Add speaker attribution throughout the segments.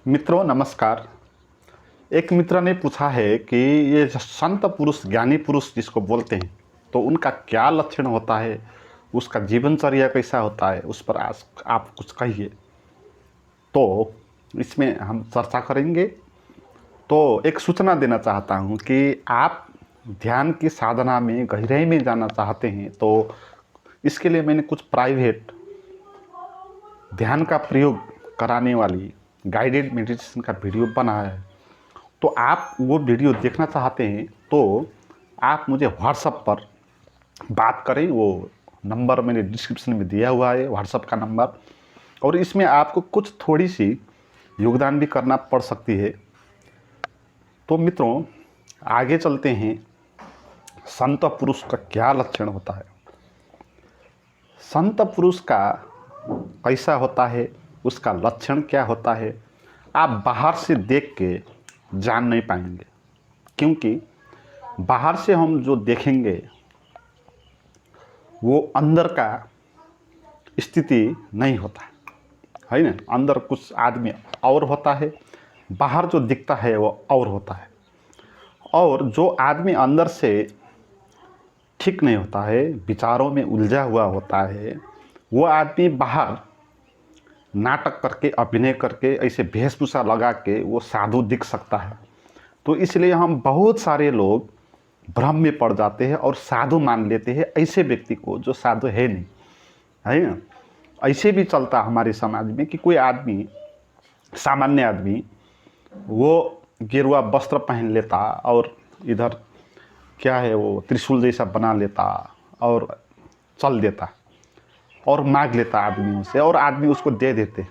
Speaker 1: मित्रों नमस्कार। एक मित्र ने पूछा है कि ये जो संत पुरुष ज्ञानी पुरुष जिसको बोलते हैं तो उनका क्या लक्षण होता है, उसका जीवनचर्या कैसा होता है, उस पर आज आप कुछ कहिए। तो इसमें हम चर्चा करेंगे। तो एक सूचना देना चाहता हूँ कि आप ध्यान की साधना में गहराई में जाना चाहते हैं तो इसके लिए मैंने कुछ प्राइवेट ध्यान का प्रयोग कराने वाली गाइडेड मेडिटेशन का वीडियो बनाया है। तो आप वो वीडियो देखना चाहते हैं तो आप मुझे व्हाट्सएप पर बात करें। वो नंबर मैंने डिस्क्रिप्शन में दिया हुआ है, व्हाट्सएप का नंबर। और इसमें आपको कुछ थोड़ी सी योगदान भी करना पड़ सकती है। तो मित्रों आगे चलते हैं। संत पुरुष का क्या लक्षण होता है, संत पुरुष का कैसा होता है, उसका लक्षण क्या होता है, आप बाहर से देख के जान नहीं पाएंगे। क्योंकि बाहर से हम जो देखेंगे वो अंदर का स्थिति नहीं होता है ना। अंदर कुछ आदमी और होता है, बाहर जो दिखता है वो और होता है। और जो आदमी अंदर से ठीक नहीं होता है, विचारों में उलझा हुआ होता है, वो आदमी बाहर नाटक करके अभिनय करके ऐसे वेशभूषा लगा के वो साधु दिख सकता है। तो इसलिए हम बहुत सारे लोग भ्रम में पड़ जाते हैं और साधु मान लेते हैं ऐसे व्यक्ति को जो साधु है नहीं, है ना। ऐसे भी चलता हमारे समाज में कि कोई आदमी, सामान्य आदमी, वो गेरुआ वस्त्र पहन लेता और इधर क्या है वो त्रिशूल जैसा बना लेता और चल देता और मांग लेता आदमियों से और आदमी उसको दे देते।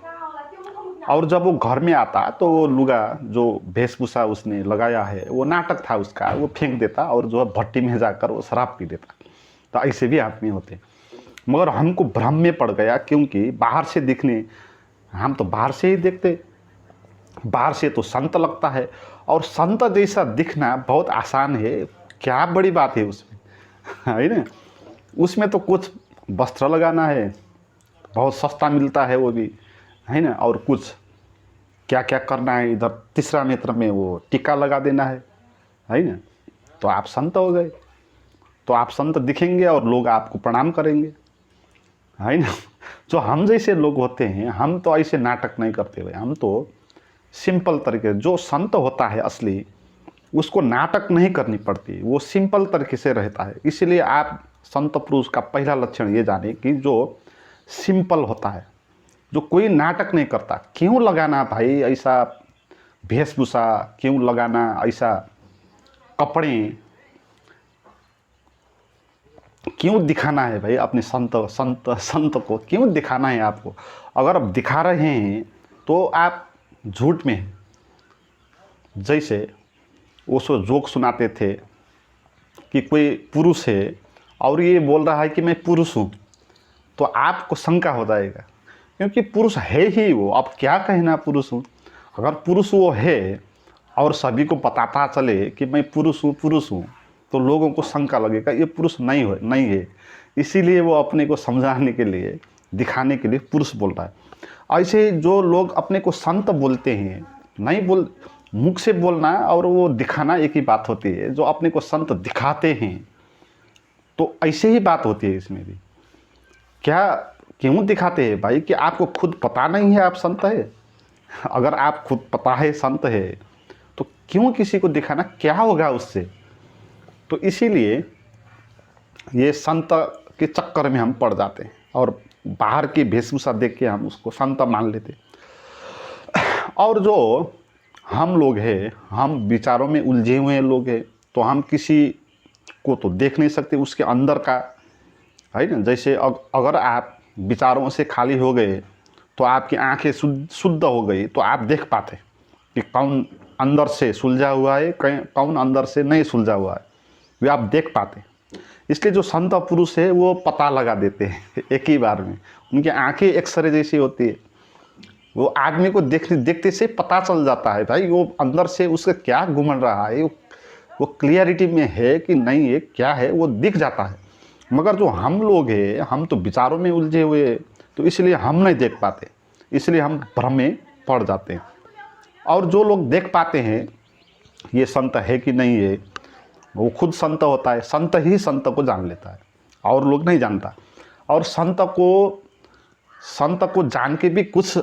Speaker 1: और जब वो घर में आता तो वो लुगा जो वेशभूषा उसने लगाया है वो नाटक था उसका, वो फेंक देता और जो है भट्टी में जाकर वो शराब पी लेता। तो ऐसे भी आदमी होते। मगर हमको भ्रम में पड़ गया, क्योंकि बाहर से दिखने, हम तो बाहर से ही देखते, बाहर से तो संत लगता है और संत जैसा दिखना बहुत आसान है। क्या बड़ी बात है उसमें, है ना। उसमें तो कुछ वस्त्र लगाना है, बहुत सस्ता मिलता है वो भी, है ना। और कुछ क्या क्या करना है, इधर तीसरा नेत्र में वो टीका लगा देना है ना। तो आप संत हो गए। तो आप संत दिखेंगे और लोग आपको प्रणाम करेंगे, है ना। जो हम जैसे लोग होते हैं, हम तो ऐसे नाटक नहीं करते हुए, हम तो सिंपल तरीके, जो संत होता है असली, उसको नाटक नहीं करनी पड़ती, वो सिंपल तरीके से रहता है। इसलिए आप संत पुरुष का पहला लक्षण ये जाने कि जो सिंपल होता है, जो कोई नाटक नहीं करता। क्यों लगाना भाई ऐसा वेशभूषा, क्यों लगाना ऐसा कपड़े, क्यों दिखाना है भाई अपने संत संत संत को क्यों दिखाना है आपको। अगर आप दिखा रहे हैं तो आप झूठ में हैं। जैसे वो सो जोक सुनाते थे कि कोई पुरुष है और ये बोल रहा है कि मैं पुरुष हूँ, तो आपको शंका हो जाएगा, क्योंकि पुरुष है ही वो। अब क्या कहना पुरुष हूँ, अगर पुरुष वो है और सभी को पता चले कि मैं पुरुष हूँ, तो लोगों को शंका लगेगा ये पुरुष नहीं है। इसीलिए वो अपने को समझाने के लिए, दिखाने के लिए पुरुष बोल रहा है। ऐसे जो लोग अपने को संत बोलते हैं, नहीं बोल, मुख से बोलना और वो दिखाना एक ही बात होती है। जो अपने को संत दिखाते हैं तो ऐसे ही बात होती है इसमें भी। क्या क्यों दिखाते हैं भाई, कि आपको खुद पता नहीं है आप संत है। अगर आप खुद पता है संत है तो क्यों किसी को दिखाना, क्या होगा उससे। तो इसीलिए ये संत के चक्कर में हम पड़ जाते हैं और बाहर की वेशभूषा देख के हम उसको संत मान लेते। और जो हम लोग हैं, हम विचारों में उलझे हुए लोग हैं, तो हम किसी को तो देख नहीं सकते उसके अंदर का, है ना। जैसे अगर आप विचारों से खाली हो गए तो आपकी आंखें शुद्ध हो गई, तो आप देख पाते कि कौन अंदर से सुलझा हुआ है, कौन अंदर से नहीं सुलझा हुआ है, वे आप देख पाते। इसलिए जो संत पुरुष है वो पता लगा देते हैं एक ही बार में। उनकी आंखें एक्सरे जैसी होती है, वो आदमी को देखते से पता चल जाता है भाई वो अंदर से उसका क्या घूम रहा है, वो क्लियरिटी में है कि नहीं है, क्या है वो दिख जाता है। मगर जो हम लोग हैं, हम तो विचारों में उलझे हुए, तो इसलिए हम नहीं देख पाते, इसलिए हम भ्रम में पड़ जाते हैं। और जो लोग देख पाते हैं ये संत है कि नहीं है, वो खुद संत होता है, संत ही संत को जान लेता है और लोग नहीं जानता। और संत को जान के भी कुछ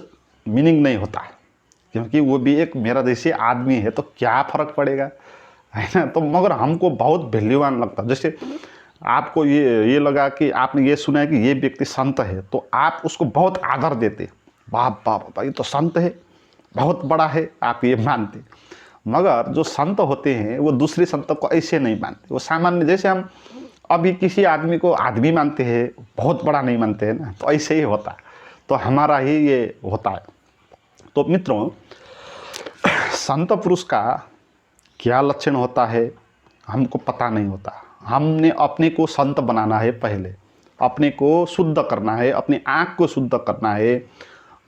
Speaker 1: मीनिंग नहीं होता, क्योंकि वो भी एक मेरा जैसे आदमी है, तो क्या फ़र्क पड़ेगा, है ना। तो मगर हमको बहुत वैल्यूवान लगता है। जैसे आपको ये लगा कि आपने ये सुना है कि ये व्यक्ति संत है, तो आप उसको बहुत आदर देते, बाप बाप ये तो संत है, बहुत बड़ा है, आप ये मानते। मगर जो संत होते हैं वो दूसरे संत को ऐसे नहीं मानते, वो सामान्य, जैसे हम अभी किसी आदमी को आदमी मानते हैं, बहुत बड़ा नहीं मानते हैं ना, तो ऐसे ही होता है। तो हमारा ही ये होता है। तो मित्रों, संत पुरुष का क्या लक्षण होता है हमको पता नहीं होता। हमने अपने को संत बनाना है, पहले अपने को शुद्ध करना है, अपनी आँख को शुद्ध करना है,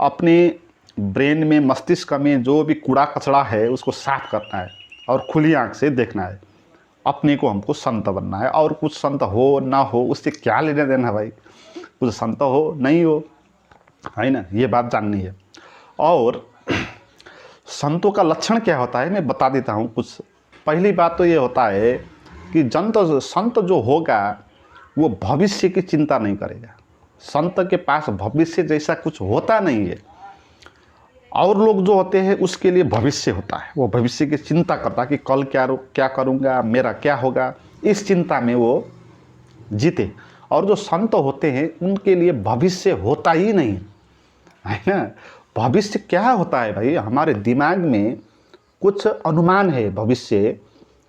Speaker 1: अपने ब्रेन में, मस्तिष्क में जो भी कूड़ा कचरा है उसको साफ करना है और खुली आँख से देखना है। अपने को हमको संत बनना है। और कुछ संत हो ना हो उससे क्या लेना देना है भाई, कुछ संत हो नहीं हो, है ना, ये बात जाननी है। और संतों का लक्षण क्या होता है मैं बता देता हूँ कुछ। पहली बात तो ये होता है कि संत जो होगा वो भविष्य की चिंता नहीं करेगा। संत के पास भविष्य जैसा कुछ होता नहीं है। और लोग जो होते हैं उसके लिए भविष्य होता है, वो भविष्य की चिंता करता है कि कल क्या करूँगा, मेरा क्या होगा, इस चिंता में वो जीते। और जो संत होते हैं उनके लिए भविष्य होता ही नहीं, है ना। भविष्य क्या होता है भाई, हमारे दिमाग में कुछ अनुमान है, भविष्य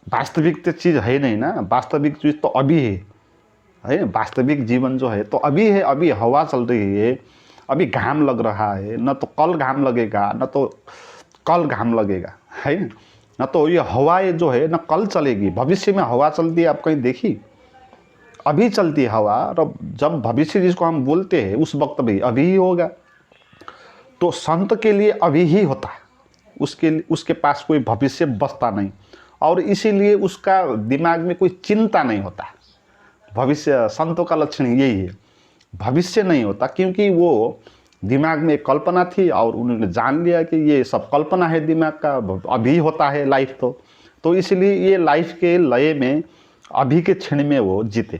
Speaker 1: वास्तविक तो चीज़ है नहीं ना। वास्तविक चीज़ तो अभी है, वास्तविक जीवन जो है तो अभी है, अभी हवा चल रही है, अभी घाम लग रहा है, न तो कल घाम लगेगा, न तो कल घाम लगेगा, है न तो ये हवाएं जो है न कल चलेगी। भविष्य में हवा चलती है, आप कहीं देखी, अभी चलती है हवा। और जब भविष्य जिसको हम बोलते हैं उस वक्त भी अभी ही होगा। तो संत के लिए अभी ही होता है, उसके पास कोई भविष्य बचता नहीं, और इसीलिए उसका दिमाग में कोई चिंता नहीं होता। भविष्य, संतों का लक्षण यही है, भविष्य नहीं होता, क्योंकि वो दिमाग में कल्पना थी और उन्होंने जान लिया कि ये सब कल्पना है दिमाग का, अभी होता है लाइफ। तो इसलिए ये लाइफ के लय में अभी के क्षण में वो जीते,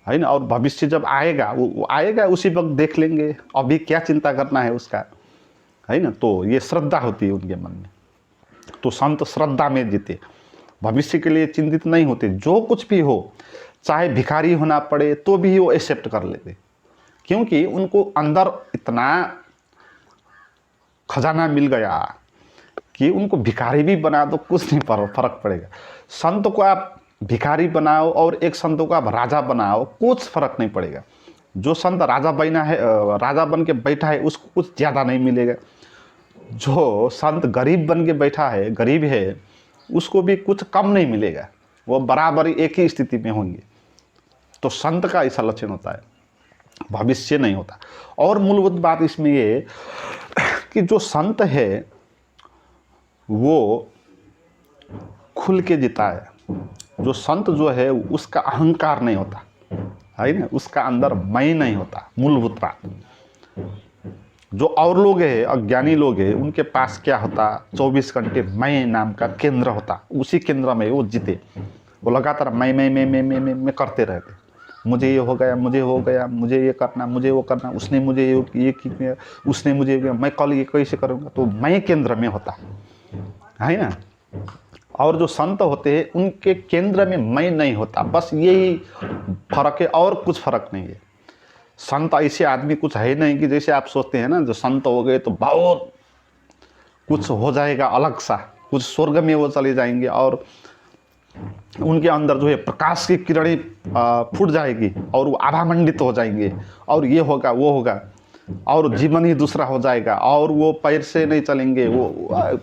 Speaker 1: है ना। और भविष्य जब आएगा वो आएगा, उसी वक्त देख लेंगे, अभी क्या चिंता करना है उसका, है ना। तो ये श्रद्धा होती है उनके मन में। तो संत श्रद्धा में जीते, भविष्य के लिए चिंतित नहीं होते। जो कुछ भी हो, चाहे भिखारी होना पड़े तो भी वो एक्सेप्ट कर लेते, क्योंकि उनको अंदर इतना खजाना मिल गया कि उनको भिखारी भी बना दो कुछ नहीं फर्क पड़ेगा। संत को आप भिखारी बनाओ और एक संत को आप राजा बनाओ, कुछ फर्क नहीं पड़ेगा। जो संत राजा बन के बैठा है उसको कुछ ज़्यादा नहीं मिलेगा। जो संत गरीब बन के बैठा है, गरीब है, उसको भी कुछ कम नहीं मिलेगा, वो बराबर एक ही स्थिति में होंगे। तो संत का ऐसा लक्षण होता है, भविष्य नहीं होता। और मूलभूत बात इसमें ये कि जो संत है वो खुल के जीता है। जो संत जो है उसका अहंकार नहीं होता, है ना, उसका अंदर मैं नहीं होता, मूलभूत बात। जो और लोग हैं, अज्ञानी लोग हैं, उनके पास क्या होता, 24 घंटे मैं नाम का केंद्र होता, उसी केंद्र में वो जीते। वो लगातार मैं करते रहते, मुझे ये हो गया, मुझे हो गया, मुझे ये करना, मुझे वो करना, उसने मुझे ये किया, उसने मुझे, मैं कल ये कैसे करूँगा। तो मैं केंद्र में होता, है ना। और जो संत होते हैं उनके केंद्र में मैं नहीं होता, बस यही फर्क है, और कुछ फर्क नहीं है। संत ऐसे आदमी कुछ है नहीं कि जैसे आप सोचते हैं ना, जो संत हो गए तो बहुत कुछ हो जाएगा अलग सा, कुछ स्वर्ग में वो चले जाएंगे और उनके अंदर जो है प्रकाश की किरणें फूट जाएगी और वो आभामंडित हो जाएंगे, और ये होगा वो होगा, और जीवन ही दूसरा हो जाएगा, और वो पैर से नहीं चलेंगे, वो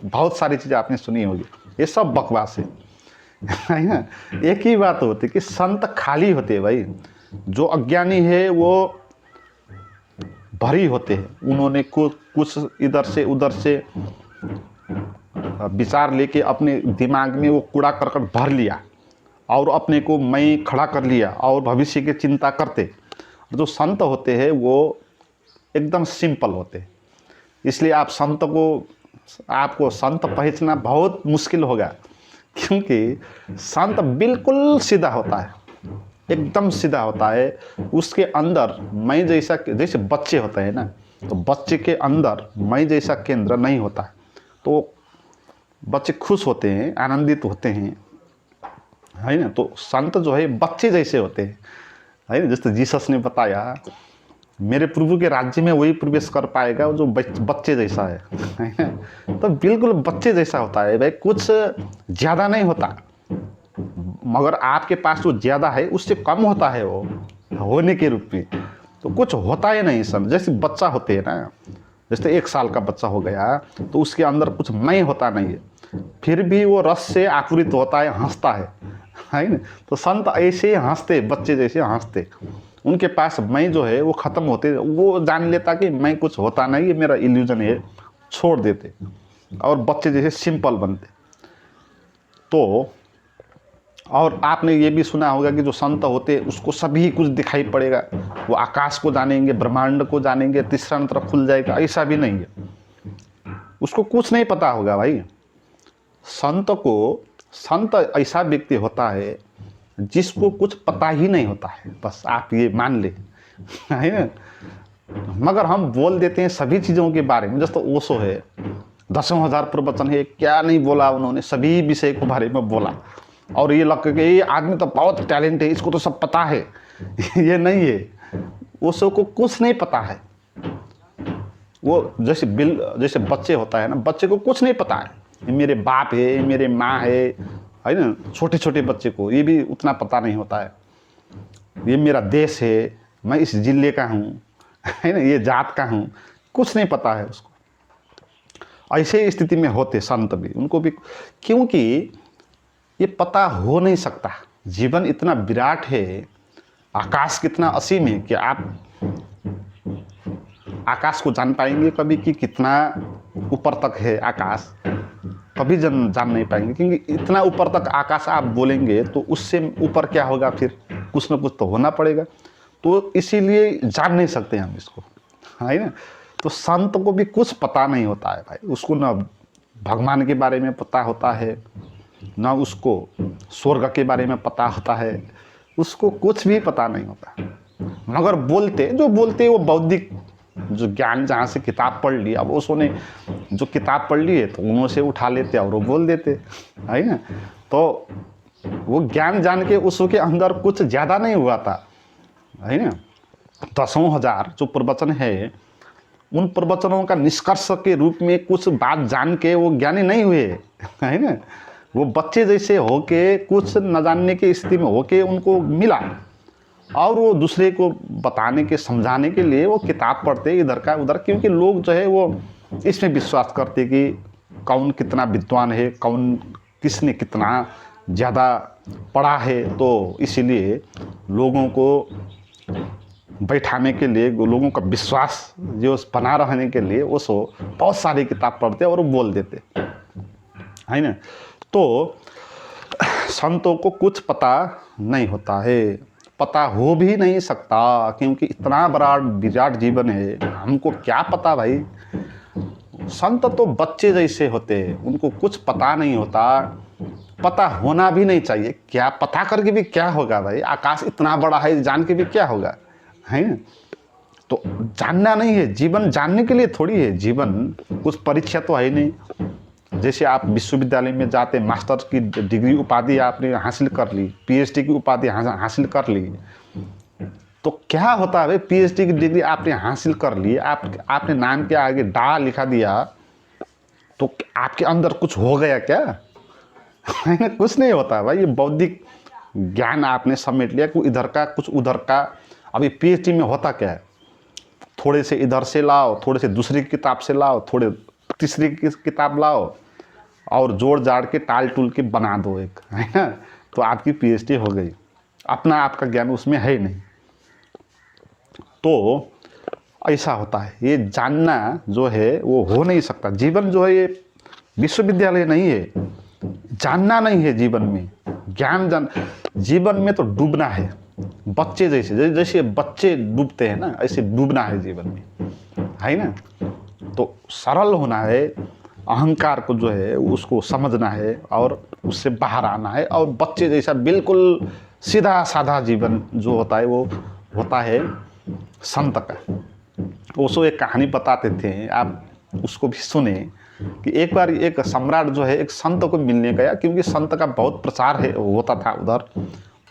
Speaker 1: बहुत सारी चीज़ें आपने सुनी होगी। ये सब बकवास है ना। एक ही बात होती है कि संत खाली होते हैं भाई। जो अज्ञानी है वो भरी होते हैं, उन्होंने कुछ इधर से उधर से विचार लेके अपने दिमाग में वो कूड़ा करकट भर लिया और अपने को मैं खड़ा कर लिया और भविष्य की चिंता करते। जो संत होते हैं वो एकदम सिंपल होते हैं। इसलिए आप संत को आपको संत पहचानना बहुत मुश्किल होगा, क्योंकि संत बिल्कुल सीधा होता है, एकदम सीधा होता है। उसके अंदर मैं जैसा, जैसे बच्चे होते हैं ना, तो बच्चे के अंदर मैं जैसा केंद्र नहीं होता है। तो बच्चे खुश होते हैं, आनंदित होते हैं, है ना। तो संत जो है बच्चे जैसे होते हैं, है ना। जैसे जीसस ने बताया, मेरे प्रभु के राज्य में वही प्रवेश कर पाएगा जो बच्चे जैसा है ना। तो बिल्कुल बच्चे जैसा होता है भाई, कुछ ज़्यादा नहीं होता, मगर आपके पास जो ज़्यादा है उससे कम होता है वो होने के रूप में। तो कुछ होता ही नहीं सन, जैसे बच्चा होते हैं ना, जैसे 1 साल का बच्चा हो गया तो उसके अंदर कुछ मैं होता नहीं है, फिर भी वो रस से आकुरित होता है, हंसता है ना। तो संत ऐसे ही हंसते, बच्चे जैसे हंसते, उनके पास मैं जो है वो ख़त्म होते, वो जान लेता कि मैं कुछ होता नहीं, ये मेरा इल्यूजन है, छोड़ देते और बच्चे जैसे सिंपल बनते। तो और आपने ये भी सुना होगा कि जो संत होते उसको सभी कुछ दिखाई पड़ेगा, वो आकाश को जानेंगे, ब्रह्मांड को जानेंगे, तीसरा नेत्र खुल जाएगा, ऐसा भी नहीं है, उसको कुछ नहीं पता होगा भाई। संत ऐसा व्यक्ति होता है जिसको कुछ पता ही नहीं होता है, बस आप ये मान ले, है ना। मगर हम बोल देते हैं सभी चीज़ों के बारे में, जैसे ओशो है, 10,000 प्रवचन है, क्या नहीं बोला उन्होंने, सभी विषय के बारे में बोला, और ये लग के ये आदमी तो बहुत टैलेंट है, इसको तो सब पता है ये नहीं है, ओशो को कुछ नहीं पता है। वो जैसे बच्चे होता है ना, बच्चे को कुछ नहीं पता है, ये मेरे बाप है, ये मेरे माँ है ना। छोटे छोटे बच्चे को ये भी उतना पता नहीं होता है, ये मेरा देश है, मैं इस जिले का हूँ, है ना, ये जात का हूँ, कुछ नहीं पता है उसको। ऐसे स्थिति में होते संत भी, उनको भी, क्योंकि ये पता हो नहीं सकता। जीवन इतना विराट है, आकाश कितना असीम है कि आप आकाश को जान पाएंगे कभी कि कितना ऊपर तक है आकाश, कभी जान नहीं पाएंगे, क्योंकि इतना ऊपर तक आकाश आप बोलेंगे तो उससे ऊपर क्या होगा, फिर कुछ ना कुछ तो होना पड़ेगा। तो इसीलिए जान नहीं सकते हम इसको, है ना। तो संत को भी कुछ पता नहीं होता है भाई, उसको ना भगवान के बारे में पता होता है, ना उसको स्वर्ग के बारे में पता होता है, उसको कुछ भी पता नहीं होता। मगर बोलते वो बौद्धिक जो ज्ञान, जहाँ से किताब पढ़ ली, अब उसने जो किताब पढ़ ली है तो उन्हों से उठा लेते और वो बोल देते, है ना। तो वो ज्ञान जान के उसके अंदर कुछ ज़्यादा नहीं हुआ था, है ना। 10,000 जो प्रवचन है, उन प्रवचनों का निष्कर्ष के रूप में कुछ बात जान के वो ज्ञानी नहीं हुए, है ना। वो बच्चे जैसे होके, कुछ न जानने की स्थिति में होके उनको मिला, और वो दूसरे को बताने के, समझाने के लिए वो किताब पढ़ते इधर का उधर, क्योंकि लोग जो है वो इसमें विश्वास करते कि कौन कितना विद्वान है, कौन किसने कितना ज़्यादा पढ़ा है। तो इसीलिए लोगों को बैठाने के लिए, लोगों का विश्वास जो बना रहने के लिए वो बहुत सारी किताब पढ़ते और वो बोल देते, है ना। तो संतों को कुछ पता नहीं होता है, पता हो भी नहीं सकता, क्योंकि इतना बड़ा विराट जीवन है, हमको क्या पता भाई। संत तो बच्चे जैसे होते हैं, उनको कुछ पता नहीं होता, पता होना भी नहीं चाहिए। क्या पता करके भी क्या होगा भाई, आकाश इतना बड़ा है जान के भी क्या होगा, है ना। तो जानना नहीं है, जीवन जानने के लिए थोड़ी है, जीवन कुछ परीक्षा तो है नहीं। जैसे आप विश्वविद्यालय में जाते, मास्टर की डिग्री उपाधि आपने हासिल कर ली, पीएचडी की उपाधि हासिल कर ली, तो क्या होता है भाई, पीएचडी की डिग्री आपने हासिल कर ली, आपने नाम के आगे डा लिखा दिया, तो आपके अंदर कुछ हो गया क्या, है ना। कुछ नहीं होता भाई, ये बौद्धिक ज्ञान आपने समेट लिया, कुछ इधर का कुछ उधर का। अभी पीएचडी में होता क्या है, थोड़े से इधर से लाओ, थोड़े से दूसरी किताब से लाओ, थोड़े तीसरी किताब लाओ, और जोड़ जाड़ के टाल टूल के बना दो एक, है ना। तो आपकी पीएचडी हो गई, अपना आपका ज्ञान उसमें है नहीं। तो ऐसा होता है, ये जानना जो है वो हो नहीं सकता। जीवन जो है ये विश्वविद्यालय नहीं है, जानना नहीं है जीवन में, ज्ञान जीवन में तो डूबना है, बच्चे जैसे बच्चे डूबते हैं ना, ऐसे डूबना है जीवन में, है ना। तो सरल होना है, अहंकार को जो है उसको समझना है और उससे बाहर आना है, और बच्चे जैसा बिल्कुल सीधा साधा जीवन जो होता है वो होता है संत का। वो सो एक कहानी बताते थे, आप उसको भी सुने कि एक बार एक सम्राट जो है एक संत को मिलने गया, क्योंकि संत का बहुत प्रचार है होता था उधर,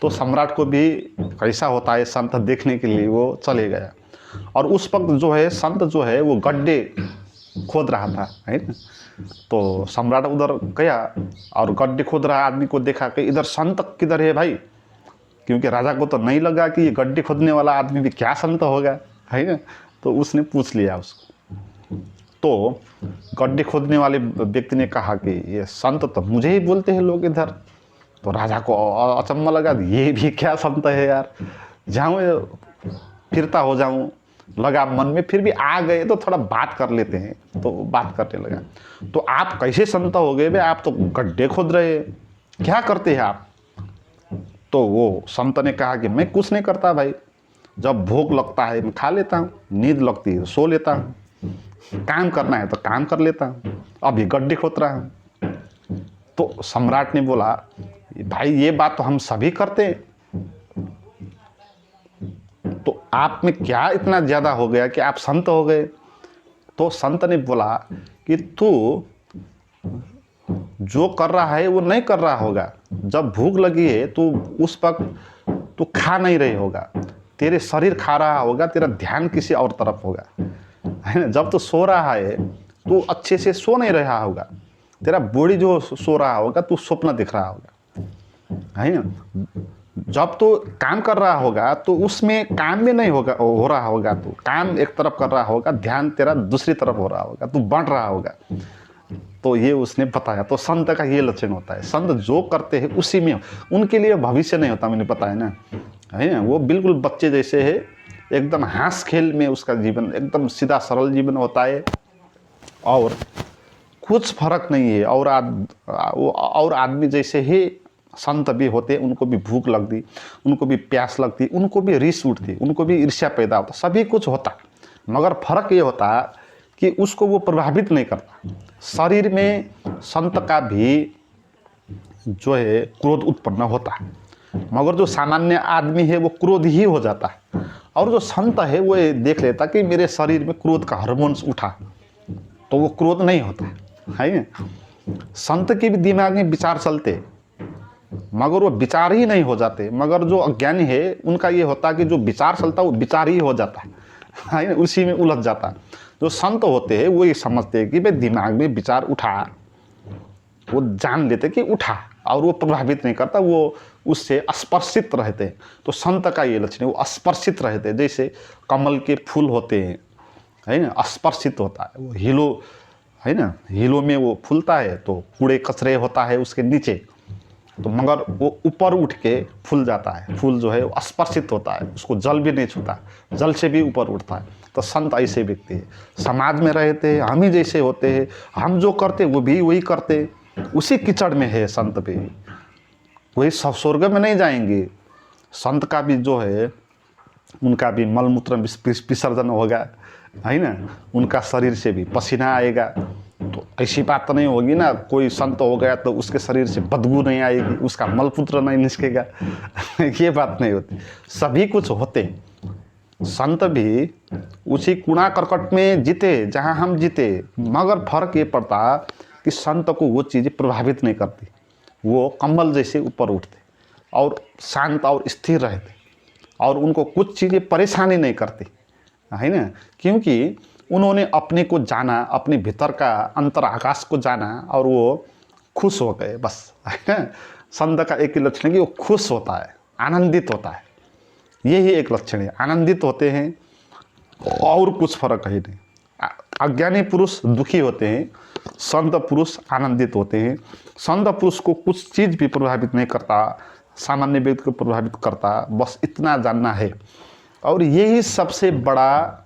Speaker 1: तो सम्राट को भी कैसा होता है संत देखने के लिए वो चले गया। और उस वक्त जो है संत जो है वो गड्ढे खोद रहा था, है ना। तो सम्राट उधर गया और गड्ढे खोद रहा आदमी को देखा कि इधर संत किधर है भाई, क्योंकि राजा को तो नहीं लगा कि ये गड्ढे खोदने वाला आदमी भी क्या संत होगा, है ना। तो उसने पूछ लिया उसको, तो गड्ढे खोदने वाले व्यक्ति ने कहा कि ये संत तो मुझे ही बोलते हैं लोग इधर। तो राजा को अचम्मा लगा, ये भी क्या संत है यार, जाऊँ फिरता हो जाऊँ लगा मन में, फिर भी आ गए तो थोड़ा बात कर लेते हैं, तो बात करने लगा। तो आप कैसे संत हो गए बे, आप तो गड्ढे खोद रहे, क्या करते हैं आप। तो वो संत ने कहा कि मैं कुछ नहीं करता भाई, जब भूख लगता है मैं खा लेता हूँ, नींद लगती है तो सो लेता हूँ, काम करना है तो काम कर लेता हूँ, अभी गड्ढे खोद रहा हूँ। तो सम्राट ने बोला भाई ये बात तो हम सभी करते हैं, तो आप में क्या इतना ज़्यादा हो गया कि आप संत हो गए। तो संत ने बोला कि तू जो कर रहा है वो नहीं कर रहा होगा, जब भूख लगी है तो उस वक्त तू खा नहीं रही होगा, तेरे शरीर खा रहा होगा, तेरा ध्यान किसी और तरफ होगा, है ना। जब तू सो रहा है तो अच्छे से सो नहीं रहा होगा, तेरा बॉडी जो सो रहा होगा तू स्वप्न दिख रहा होगा, है ना। जब तो काम कर रहा होगा तो उसमें काम में नहीं होगा हो रहा होगा, तो काम एक तरफ कर रहा होगा, ध्यान तेरा दूसरी तरफ हो रहा होगा, तू बढ़ रहा होगा। तो ये उसने बताया। तो संत का ये लक्षण होता है, संत जो करते हैं उसी में, उनके लिए भविष्य नहीं होता, मैंने बताया ना, है ना। वो बिल्कुल बच्चे जैसे है, एकदम हंस खेल में उसका जीवन एकदम सीधा सरल जीवन होता है, और कुछ फर्क नहीं है। और आदमी जैसे ही संत भी होते, उनको भी भूख लगती, उनको भी प्यास लगती, उनको भी रिस उठती, उनको भी ईर्ष्या पैदा होता, सभी कुछ होता, मगर फर्क ये होता कि उसको वो प्रभावित नहीं करता। शरीर में संत का भी जो है क्रोध उत्पन्न होता है, मगर जो सामान्य आदमी है वो क्रोध ही हो जाता है। और जो संत है वो ये देख लेता कि मेरे शरीर में क्रोध का हार्मोन्स उठा, तो वो क्रोध नहीं होता है ना। संत के भी दिमाग में विचार चलते, मगर वो विचार ही नहीं हो जाते। मगर जो अज्ञानी है उनका ये होता कि जो विचार चलता वो विचार ही हो जाता है ना, उसी में उलझ जाता। जो संत होते हैं वो ये समझते हैं कि भाई दिमाग में विचार उठा, वो जान लेते कि उठा, और वो प्रभावित नहीं करता, वो उससे स्पर्शित रहते। तो संत का ये लक्षण है, वो स्पर्शित रहते, जैसे कमल के फूल होते हैं, है ना, स्पर्शित होता है। वो हिलो, है ना, हिलो में वो फूलता है तो कूड़े कचरे होता है उसके नीचे, तो मगर वो ऊपर उठ के फूल जाता है, फूल जो है वो स्पर्शित होता है, उसको जल भी नहीं छूता, जल से भी ऊपर उठता है। तो संत ऐसे व्यक्ति है, समाज में रहते हैं, हम ही जैसे होते हैं, हम जो करते वो भी वही करते, उसी कीचड़ में है संत भी, वही सब स्वर्ग में नहीं जाएंगे। संत का भी जो है उनका भी मलमूत्र विसर्जन होगा, है ना, उनका शरीर से भी पसीना आएगा। तो ऐसी बात तो नहीं होगी ना कोई संत हो गया तो उसके शरीर से बदबू नहीं आएगी, उसका मलमूत्र नहीं निकलेगा ये बात नहीं होती, सभी कुछ होते। संत भी उसी कूड़ा करकट में जीते जहाँ हम जीते, मगर फर्क ये पड़ता कि संत को वो चीज़ें प्रभावित नहीं करती, वो कमल जैसे ऊपर उठते और शांत और स्थिर रहते, और उनको कुछ चीज़ें परेशानी नहीं करती, है ना, क्योंकि उन्होंने अपने को जाना, अपने भीतर का अंतर आकाश को जाना, और वो खुश हो गए बस, है ना। संत का एक ही लक्षण है कि वो खुश होता है, आनंदित होता है, यही एक लक्षण है, आनंदित होते हैं, और कुछ फर्क है नहीं। अज्ञानी पुरुष दुखी होते हैं, संत पुरुष आनंदित होते हैं। संत पुरुष को कुछ चीज़ भी प्रभावित नहीं करता, सामान्य व्यक्ति को प्रभावित करता, बस इतना जानना है, और यही सबसे बड़ा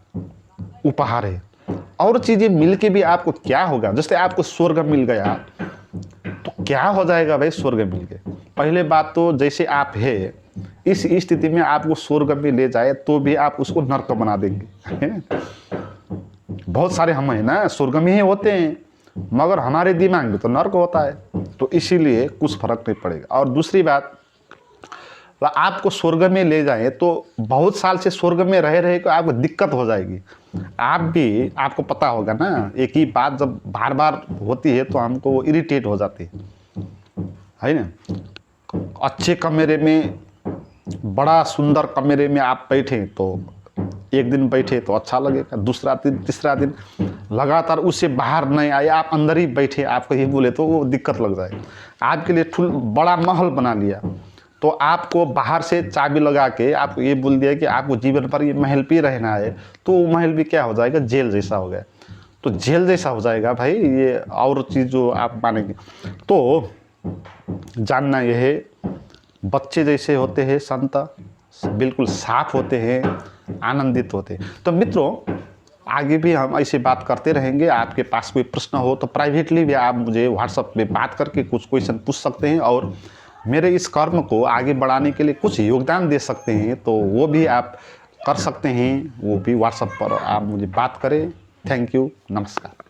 Speaker 1: उपहार है। और चीज़ें मिल के भी आपको क्या होगा, जैसे आपको स्वर्ग मिल गया तो क्या हो जाएगा भाई स्वर्ग मिल के। पहले बात तो जैसे आप है इस स्थिति में आपको स्वर्ग में ले जाए तो भी आप उसको नर्क बना देंगे, है ना। बहुत सारे हम है ना स्वर्ग में ही होते हैं, मगर हमारे दिमाग में तो नर्क होता है, तो इसीलिए कुछ फर्क नहीं पड़ेगा। और दूसरी बात, आपको स्वर्ग में ले जाएं तो बहुत साल से स्वर्ग में रह रहे को आपको दिक्कत हो जाएगी। आप भी, आपको पता होगा ना, एक ही बात जब बार बार होती है तो हमको इरिटेट हो जाती है ना। अच्छे कमरे में, बड़ा सुंदर कमरे में आप बैठे तो एक दिन बैठे तो अच्छा लगेगा, दूसरा दिन, तीसरा दिन लगातार उससे बाहर नहीं आए, आप अंदर ही बैठे, आपको ये बोले तो वो दिक्कत लग जाए। आपके लिए बड़ा महल बना लिया तो आपको बाहर से चाबी लगा के आपको ये बोल दिया कि आपको जीवन पर ये महल पे रहना है, तो वो महल भी क्या हो जाएगा, जेल जैसा हो गया। तो जेल जैसा हो जाएगा भाई ये, और चीज़ जो आप मानेंगे। तो जानना यह है, बच्चे जैसे होते हैं संत, बिल्कुल साफ होते हैं, आनंदित होते हैं। तो मित्रों, आगे भी हम ऐसे बात करते रहेंगे। आपके पास कोई प्रश्न हो तो प्राइवेटली भी आप मुझे व्हाट्सएप में बात करके कुछ क्वेश्चन पूछ सकते हैं, और मेरे इस कर्म को आगे बढ़ाने के लिए कुछ योगदान दे सकते हैं, तो वो भी आप कर सकते हैं। वो भी व्हाट्सएप पर आप मुझे बात करें। थैंक यू, नमस्कार।